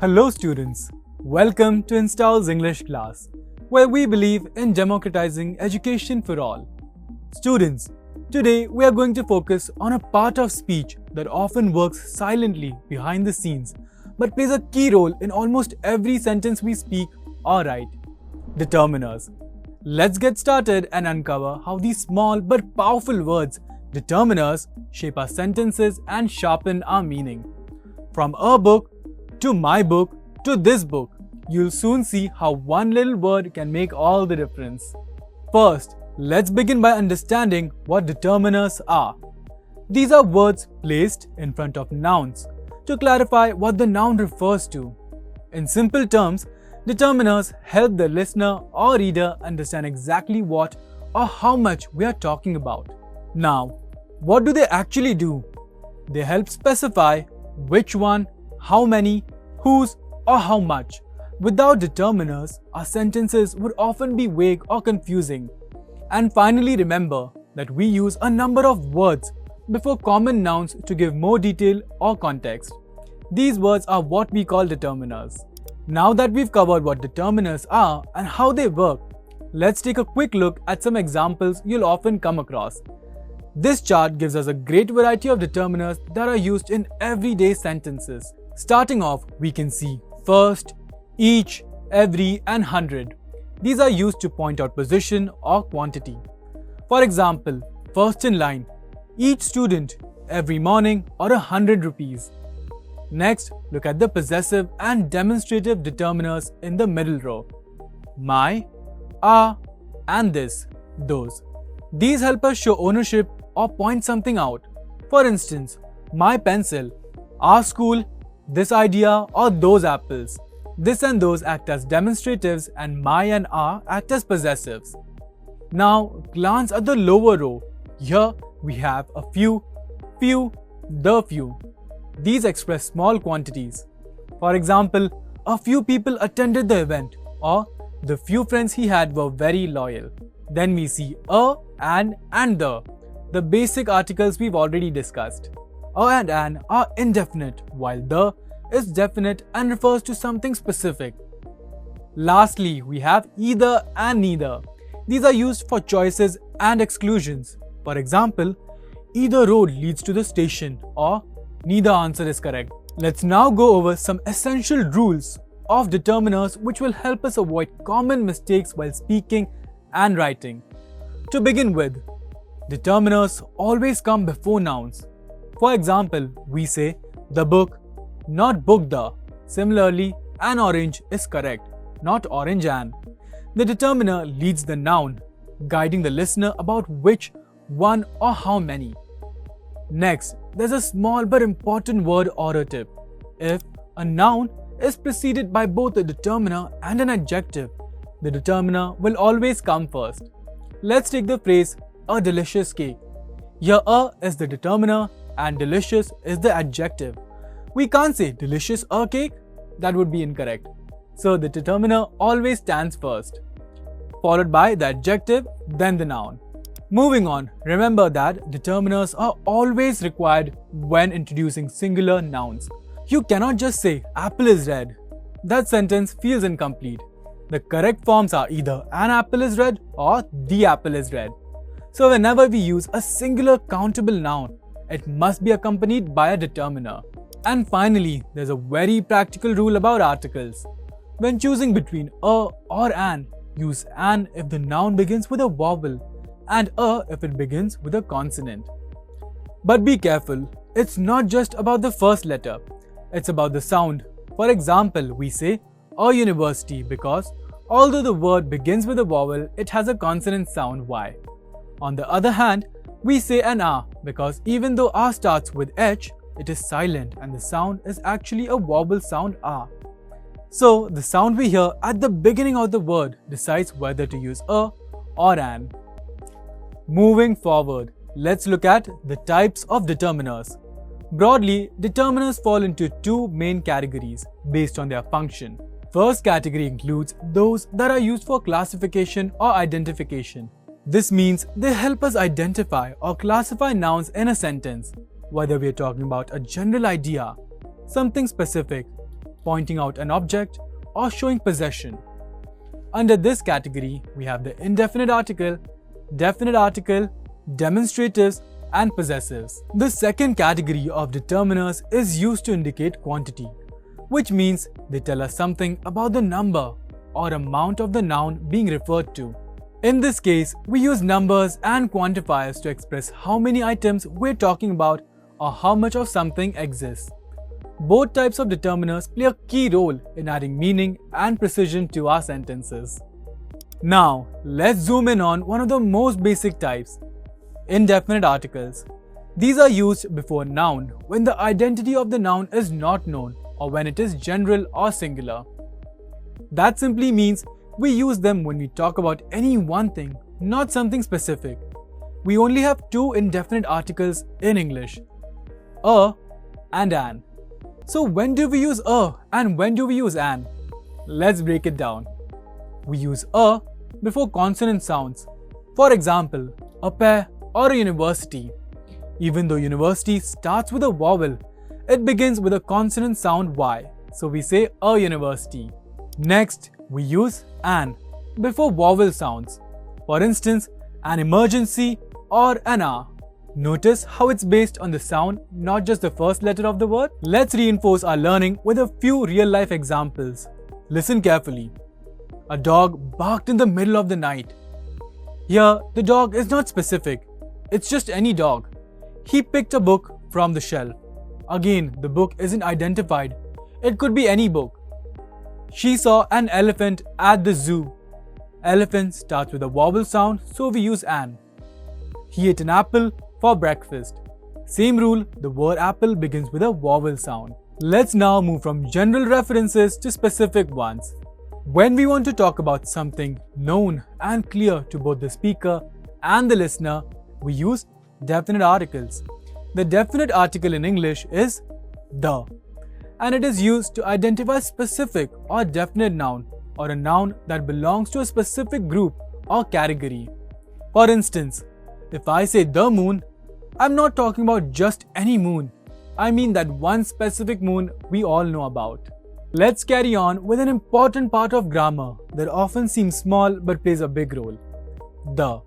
Hello students, welcome to Instal's English class, where we believe in democratizing education for all. Students, today we are going to focus on a part of speech that often works silently behind the scenes but plays a key role in almost every sentence we speak or write: determiners. Let's get started and uncover how these small but powerful words, determiners, shape our sentences and sharpen our meaning. From a book to my book to this book, you'll soon see how one little word can make all the difference. First, let's begin by understanding what determiners are. These are words placed in front of nouns to clarify what the noun refers to. In simple terms, determiners help the listener or reader understand exactly what or how much we are talking about. Now, what do they actually do? They help specify which one, how many, whose, or how much. Without determiners, our sentences would often be vague or confusing. And finally, remember that we use a number of words before common nouns to give more detail or context. These words are what we call determiners. Now that we've covered what determiners are and how they work, let's take a quick look at some examples you'll often come across. This chart gives us a great variety of determiners that are used in everyday sentences. Starting off, we can see first, each, every, and hundred. These are used to point out position or quantity. For example, first in line, each student, every morning, or 100 rupees. Next, look at the possessive and demonstrative determiners in the middle row. My, our, and this, those. These help us show ownership or point something out. For instance, my pencil, our school, this idea, or those apples. This and those act as demonstratives and my and our act as possessives. Now glance at the lower row. Here we have a few, the few. These express small quantities. For example, a few people attended the event, or the few friends he had were very loyal. Then we see a, and the basic articles we've already discussed. A and an are indefinite, while the is definite and refers to something specific. Lastly, we have either and neither. These are used for choices and exclusions. For example, either road leads to the station, or neither answer is correct. Let's now go over some essential rules of determiners which will help us avoid common mistakes while speaking and writing. To begin with, determiners always come before nouns. For example, we say the book, not book the. Similarly, an orange is correct, not orange an. The determiner leads the noun, guiding the listener about which, one, or how many. Next, there's a small but important word order tip. If a noun is preceded by both a determiner and an adjective, the determiner will always come first. Let's take the phrase, a delicious cake. Here a is the determiner and delicious is the adjective. We can't say delicious a cake, that would be incorrect. So the determiner always stands first, followed by the adjective, then the noun. Moving on, remember that determiners are always required when introducing singular nouns. You cannot just say apple is red. That sentence feels incomplete. The correct forms are either an apple is red or the apple is red. So whenever we use a singular countable noun, it must be accompanied by a determiner. And finally, there's a very practical rule about articles. When choosing between a or an, use an if the noun begins with a vowel and a if it begins with a consonant. But be careful, it's not just about the first letter, it's about the sound. For example, we say a university because although the word begins with a vowel, it has a consonant sound Y. On the other hand, we say an R because even though R starts with H, it is silent and the sound is actually a vowel sound R. So the sound we hear at the beginning of the word decides whether to use a or an. Moving forward, let's look at the types of determiners. Broadly, determiners fall into two main categories based on their function. First category includes those that are used for classification or identification. This means they help us identify or classify nouns in a sentence, whether we are talking about a general idea, something specific, pointing out an object, or showing possession. Under this category, we have the indefinite article, definite article, demonstratives, and possessives. The second category of determiners is used to indicate quantity, which means they tell us something about the number or amount of the noun being referred to. In this case, we use numbers and quantifiers to express how many items we're talking about or how much of something exists. Both types of determiners play a key role in adding meaning and precision to our sentences. Now, let's zoom in on one of the most basic types, indefinite articles. These are used before a noun when the identity of the noun is not known or when it is general or singular. That simply means we use them when we talk about any one thing, not something specific. We only have two indefinite articles in English, a and an. So when do we use a and when do we use an? Let's break it down. We use a before consonant sounds. For example, a pair or a university. Even though university starts with a vowel, it begins with a consonant sound Y. So we say a university. Next, we use an before vowel sounds. For instance, an emergency or an R. Notice how it's based on the sound, not just the first letter of the word. Let's reinforce our learning with a few real-life examples. Listen carefully. A dog barked in the middle of the night. Here, the dog is not specific. It's just any dog. He picked a book from the shelf. Again, the book isn't identified. It could be any book. She saw an elephant at the zoo. Elephant starts with a vowel sound, so we use an. He ate an apple for breakfast. Same rule, the word apple begins with a vowel sound. Let's now move from general references to specific ones. When we want to talk about something known and clear to both the speaker and the listener, we use definite articles. The definite article in English is the, and it is used to identify a specific or definite noun or a noun that belongs to a specific group or category. For instance, if I say the moon, I'm not talking about just any moon. I mean that one specific moon we all know about. Let's carry on with an important part of grammar that often seems small but plays a big role. The.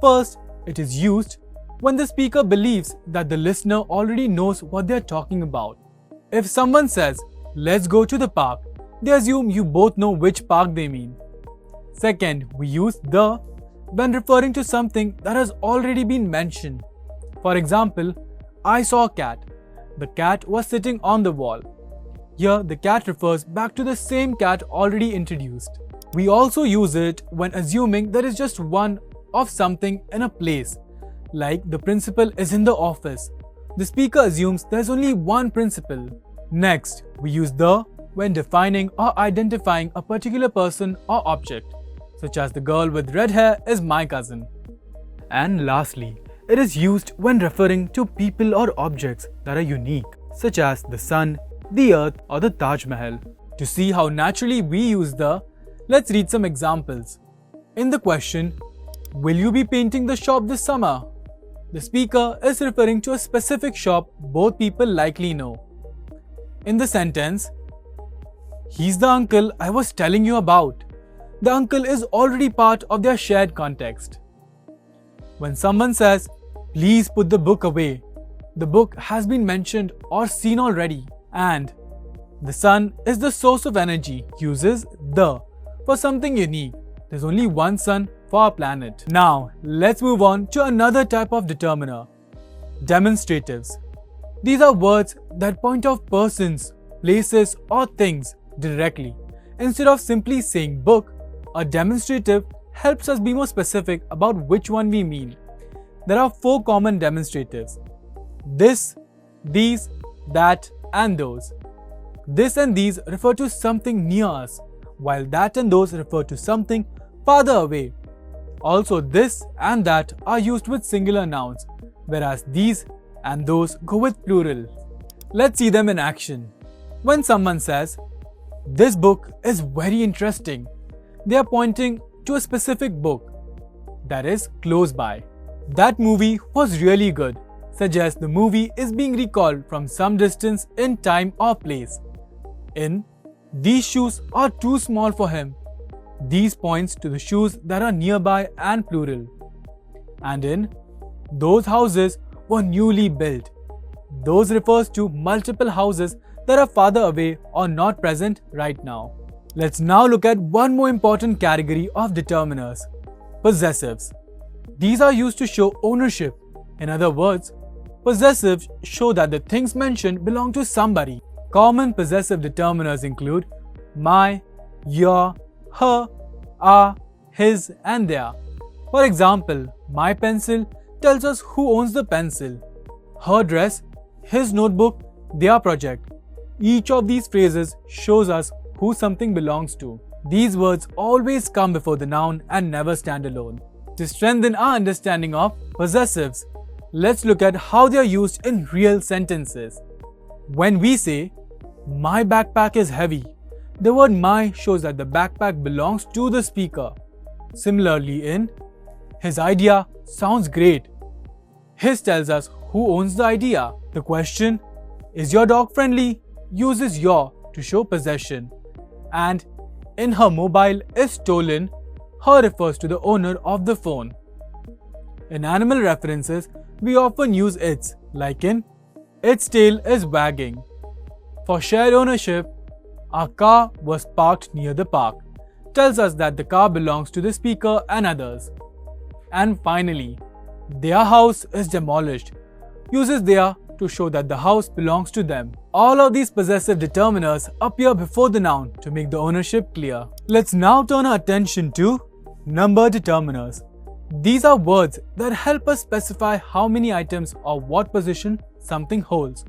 First, it is used when the speaker believes that the listener already knows what they are talking about. If someone says, "Let's go to the park," they assume you both know which park they mean. Second, we use the when referring to something that has already been mentioned. For example, I saw a cat. The cat was sitting on the wall. Here, the cat refers back to the same cat already introduced. We also use it when assuming there is just one of something in a place, like the principal is in the office. The speaker assumes there's only one principal. Next, we use the when defining or identifying a particular person or object, such as the girl with red hair is my cousin. And lastly, it is used when referring to people or objects that are unique, such as the sun, the earth, or the Taj Mahal. To see how naturally we use the, let's read some examples. In the question, "Will you be painting the shop this summer?" The speaker is referring to a specific shop both people likely know. In the sentence, "He's the uncle I was telling you about," the uncle is already part of their shared context. When someone says, "Please put the book away," the book has been mentioned or seen already. And the sun is the source of energy uses the for something unique. There's only one sun for our planet. Now, let's move on to another type of determiner, demonstratives. These are words that point out persons, places, or things directly. Instead of simply saying book, a demonstrative helps us be more specific about which one we mean. There are 4 common demonstratives: this, these, that, and those. This and these refer to something near us, while that and those refer to something farther away. Also, this and that are used with singular nouns, whereas these and those go with plural. Let's see them in action. When someone says, "This book is very interesting," they are pointing to a specific book that is close by. "That movie was really good" suggests the movie is being recalled from some distance in time or place. In these shoes are too small for him. These points to the shoes that are nearby and plural. And in those houses were newly built. Those refers to multiple houses that are farther away or not present right now. Let's now look at one more important category of determiners, possessives. These are used to show ownership. In other words, possessives show that the things mentioned belong to somebody. Common possessive determiners include my, your, her, our, his, and their. For example, my pencil tells us who owns the pencil. Her dress, his notebook, their project. Each of these phrases shows us who something belongs to. These words always come before the noun and never stand alone. To strengthen our understanding of possessives, let's look at how they are used in real sentences. When we say, my backpack is heavy, the word my shows that the backpack belongs to the speaker. Similarly in, his idea sounds great. His tells us who owns the idea. The question, is your dog friendly, uses your to show possession. And in her mobile is stolen, her refers to the owner of the phone. In animal references, we often use its, like in, its tail is wagging. For shared ownership, our car was parked near the park, tells us that the car belongs to the speaker and others. And finally, their house is demolished, uses their to show that the house belongs to them. All of these possessive determiners appear before the noun to make the ownership clear. Let's now turn our attention to number determiners. These are words that help us specify how many items or what position something holds.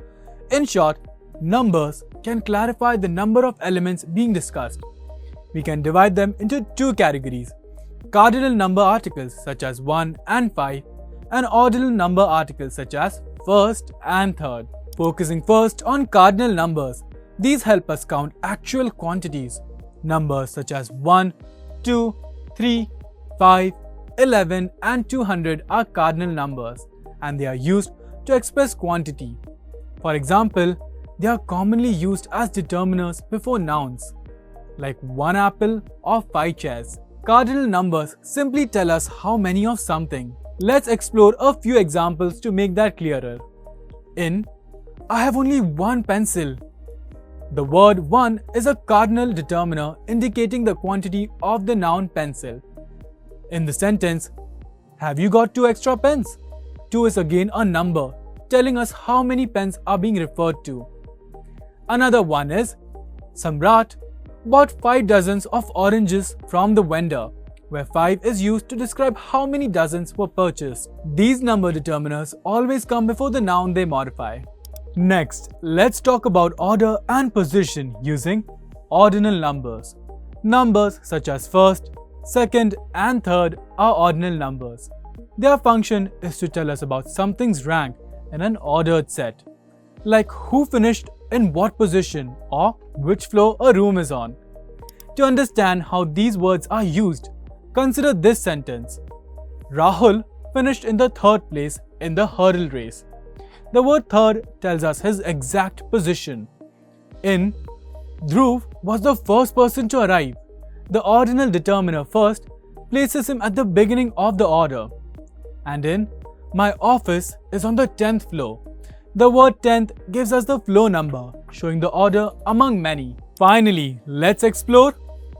In short, numbers can clarify the number of elements being discussed. We can divide them into two categories: cardinal number articles such as 1 and 5, and ordinal number articles such as first and third. Focusing first on cardinal numbers, these help us count actual quantities. Numbers such as 1, 2, 3, 5, 11 and 200 are cardinal numbers, and they are used to express quantity. For example, they are commonly used as determiners before nouns, like 1 apple or 5 chairs. Cardinal numbers simply tell us how many of something. Let's explore a few examples to make that clearer. In, I have only one pencil. The word 1 is a cardinal determiner indicating the quantity of the noun pencil. In the sentence, have you got 2 extra pens? 2 is again a number, telling us how many pens are being referred to. Another one is, Samrat bought 5 dozens of oranges from the vendor, where 5 is used to describe how many dozens were purchased. These number determiners always come before the noun they modify. Next, let's talk about order and position using ordinal numbers. Numbers such as first, second and third are ordinal numbers. Their function is to tell us about something's rank in an ordered set, like who finished in what position or which floor a room is on. To understand how these words are used, consider this sentence. Rahul finished in the 3rd place in the hurdle race. The word third tells us his exact position. In, Dhruv was the first person to arrive. The ordinal determiner first places him at the beginning of the order. And in, my office is on the 10th floor. The word 10th gives us the floor number, showing the order among many. Finally, let's explore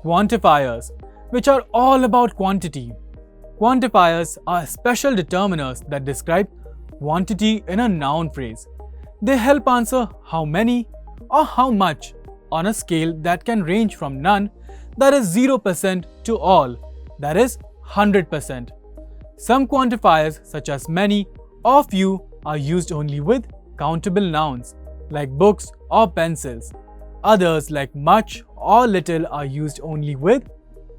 quantifiers, which are all about quantity. Quantifiers are special determiners that describe quantity in a noun phrase. They help answer how many or how much on a scale that can range from none, that is 0%, to all, that is 100%. Some quantifiers such as many or few are used only with countable nouns like books or pencils. Others like much or little are used only with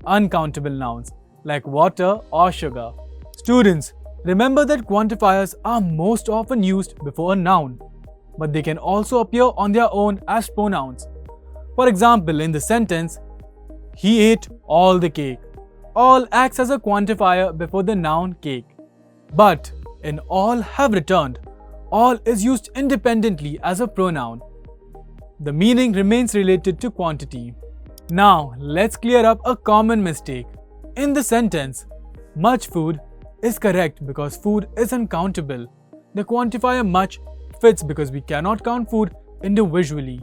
uncountable nouns like water or sugar. Students, remember that quantifiers are most often used before a noun, but they can also appear on their own as pronouns. For example, in the sentence, he ate all the cake. All acts as a quantifier before the noun cake. But in all have returned, all is used independently as a pronoun. the meaning remains related to quantity. Now, let's clear up a common mistake. In the sentence, much food is correct because food is uncountable. The quantifier much fits because we cannot count food individually.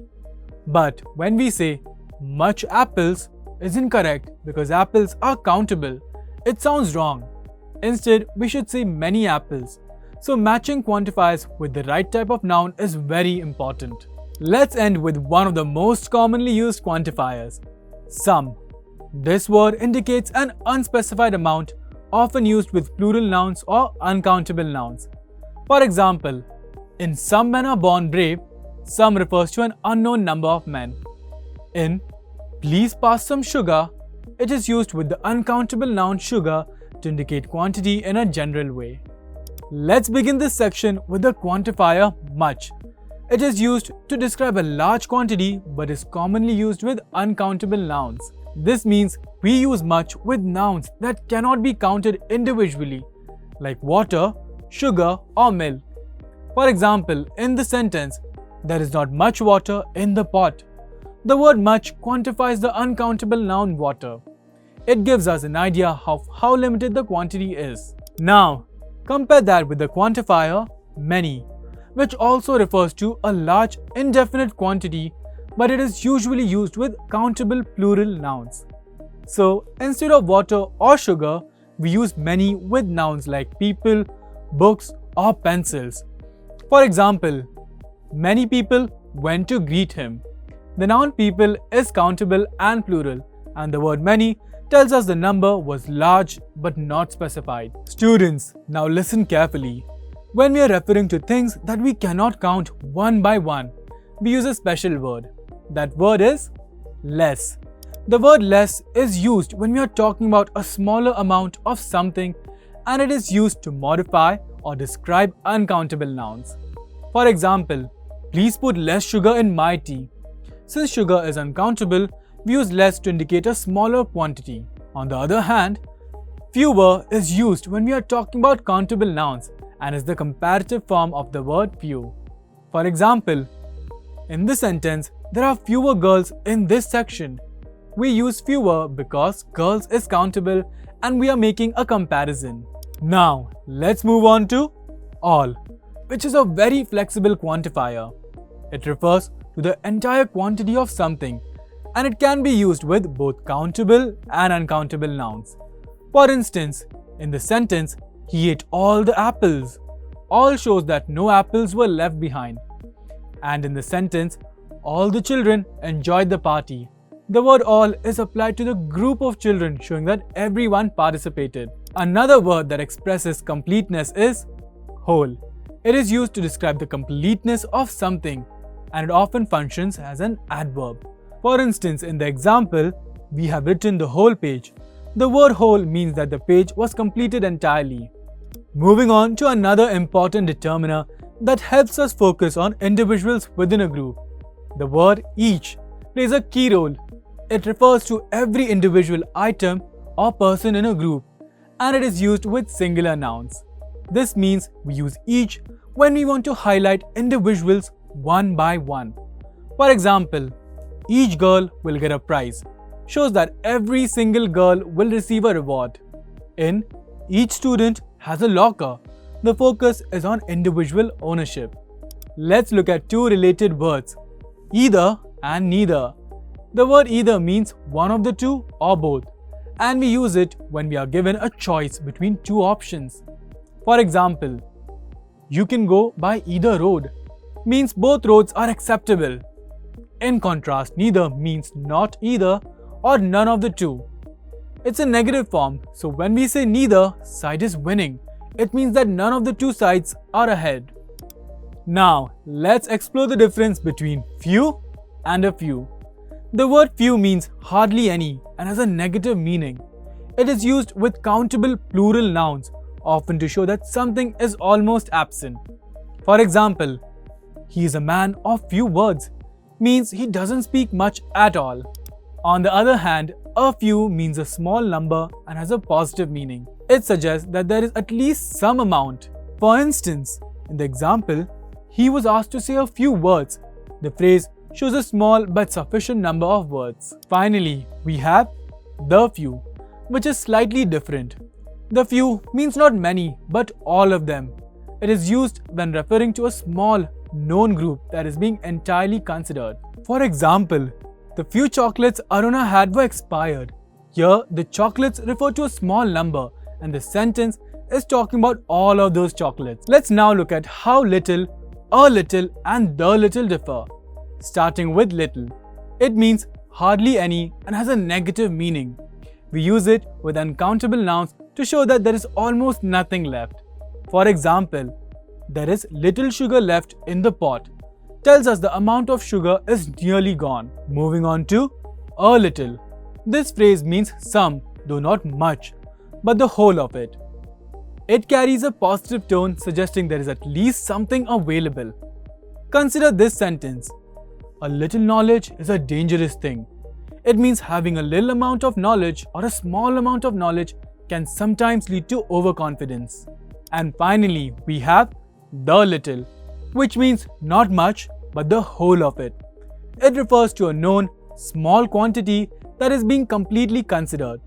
But when we say much apples is incorrect because apples are countable, it sounds wrong. Instead, we should say many apples. So matching quantifiers with the right type of noun is very important. Let's end with one of the most commonly used quantifiers, some. This word indicates an unspecified amount, often used with plural nouns or uncountable nouns. For example, in some men are born brave, some refers to an unknown number of men. In please pass some sugar, it is used with the uncountable noun sugar to indicate quantity in a general way. Let's begin this section with the quantifier much. It is used to describe a large quantity but is commonly used with uncountable nouns. This means we use much with nouns that cannot be counted individually, like water, sugar, or milk. For example, in the sentence, there is not much water in the pot. The word much quantifies the uncountable noun water. It gives us an idea of how limited the quantity is. Now, compare that with the quantifier many, which also refers to a large indefinite quantity, but it is usually used with countable plural nouns. So, instead of water or sugar, we use many with nouns like people, books, or pencils. For example, many people went to greet him. The noun people is countable and plural, and the word many tells us the number was large but not specified. Students, now listen carefully. When we are referring to things that we cannot count one by one, we use a special word. That word is less. The word less is used when we are talking about a smaller amount of something, and it is used to modify or describe uncountable nouns. For example, please put less sugar in my tea. Since sugar is uncountable, we use less to indicate a smaller quantity. On the other hand, fewer is used when we are talking about countable nouns and is the comparative form of the word few. For example, in this sentence, there are fewer girls in this section. We use fewer because girls is countable and we are making a comparison. Now, let's move on to all, which is a very flexible quantifier. It refers to the entire quantity of something, and it can be used with both countable and uncountable nouns. For instance, in the sentence, he ate all the apples. All shows that no apples were left behind. And in the sentence, all the children enjoyed the party. The word all is applied to the group of children, showing that everyone participated. Another word that expresses completeness is whole. It is used to describe the completeness of something, and it often functions as an adverb. For instance, in the example, we have written the whole page. The word whole means that the page was completed entirely. Moving on to another important determiner that helps us focus on individuals within a group. The word each plays a key role. It refers to every individual item or person in a group, and it is used with singular nouns. This means we use each when we want to highlight individuals one by one. For example, each girl will get a prize shows that every single girl will receive a reward. In each student has a locker, the focus is on individual ownership. Let's look at two related words, either and neither. The word either means one of the two or both, and we use it when we are given a choice between two options. For example, you can go by either road means both roads are acceptable. In contrast, neither means not either or none of the two. It's a negative form, so when we say neither side is winning, it means that none of the two sides are ahead. Now, let's explore the difference between few and a few. The word few means hardly any and has a negative meaning. It is used with countable plural nouns, often to show that something is almost absent. For example, he is a man of few words means he doesn't speak much at all. On the other hand, a few means a small number and has a positive meaning. It suggests that there is at least some amount. For instance, in the example, he was asked to say a few words. The phrase shows a small but sufficient number of words. Finally, we have the few, which is slightly different. The few means not many, but all of them. It is used when referring to a small, known group that is being entirely considered. For example, the few chocolates Aruna had were expired. Here, the chocolates refer to a small number, and the sentence is talking about all of those chocolates. Let's now look at how little, a little, and the little differ. Starting with little. It means hardly any and has a negative meaning. We use it with uncountable nouns to show that there is almost nothing left. For example, there is little sugar left in the pot tells us the amount of sugar is nearly gone. Moving on to a little. This phrase means some, though not much, but the whole of it. It carries a positive tone suggesting there is at least something available. Consider this sentence. A little knowledge is a dangerous thing. It means having a little amount of knowledge or a small amount of knowledge can sometimes lead to overconfidence. And finally, we have the little, which means not much but the whole of it. It refers to a known small quantity that is being completely considered.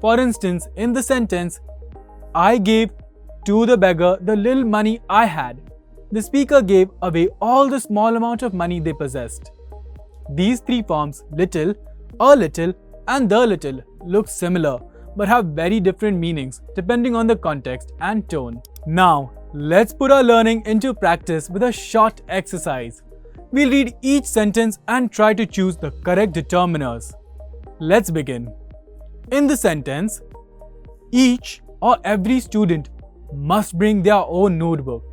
For instance, in the sentence, I gave to the beggar the little money I had. The speaker gave away all the small amount of money they possessed. These three forms, little, a little, and the little, look similar but have very different meanings depending on the context and tone. Now, let's put our learning into practice with a short exercise. We'll read each sentence and try to choose the correct determiners. Let's begin. In the sentence, each or every student must bring their own notebook.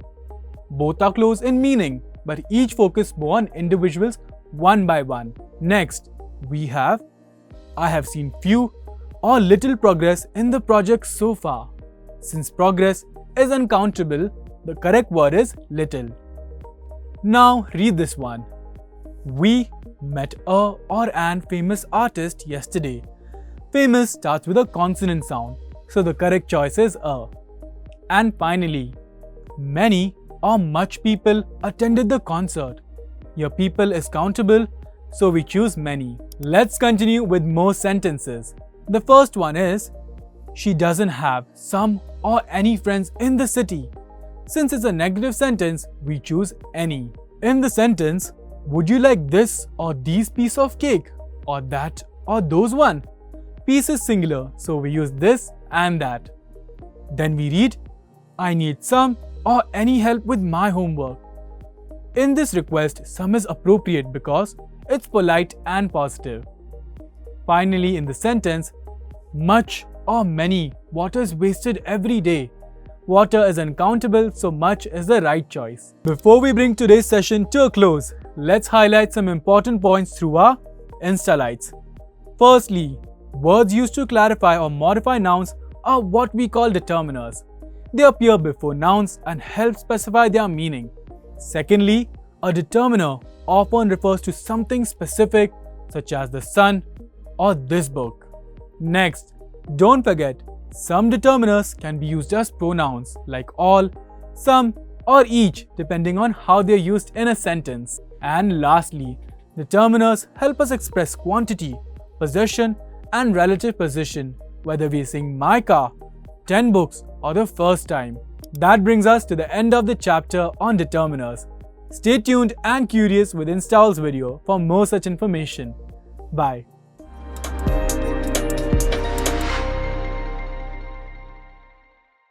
Both are close in meaning, but each focus more on individuals one by one. Next, we have I have seen few or little progress in the project so far. Since progress is uncountable, the correct word is little. Now read this one. We met a or an famous artist yesterday. Famous starts with a consonant sound, so the correct choice is a. And finally, many or much people attended the concert. Your people is countable, so we choose many. Let's continue with more sentences. The first one is, she doesn't have some or any friends in the city. Since it's a negative sentence, we choose any. In the sentence, would you like this or these piece of cake? Or that or those one? Piece is singular, so we use this and that. Then we read, I need some or any help with my homework. In this request, some is appropriate because it's polite and positive. Finally, in the sentence, much or many water is wasted every day. Water is uncountable, so much is the right choice. Before we bring today's session to a close, let's highlight some important points through our Instalights. Firstly, words used to clarify or modify nouns are what we call determiners. They appear before nouns and help specify their meaning. Secondly, a determiner often refers to something specific, such as the sun or this book. Next, don't forget, some determiners can be used as pronouns like all, some, or each, depending on how they're used in a sentence. And lastly, determiners help us express quantity, possession, and relative position, whether we're saying my car, 10 books, or the first time. That brings us to the end of the chapter on determiners. Stay tuned and curious with Install's video for more such information. Bye.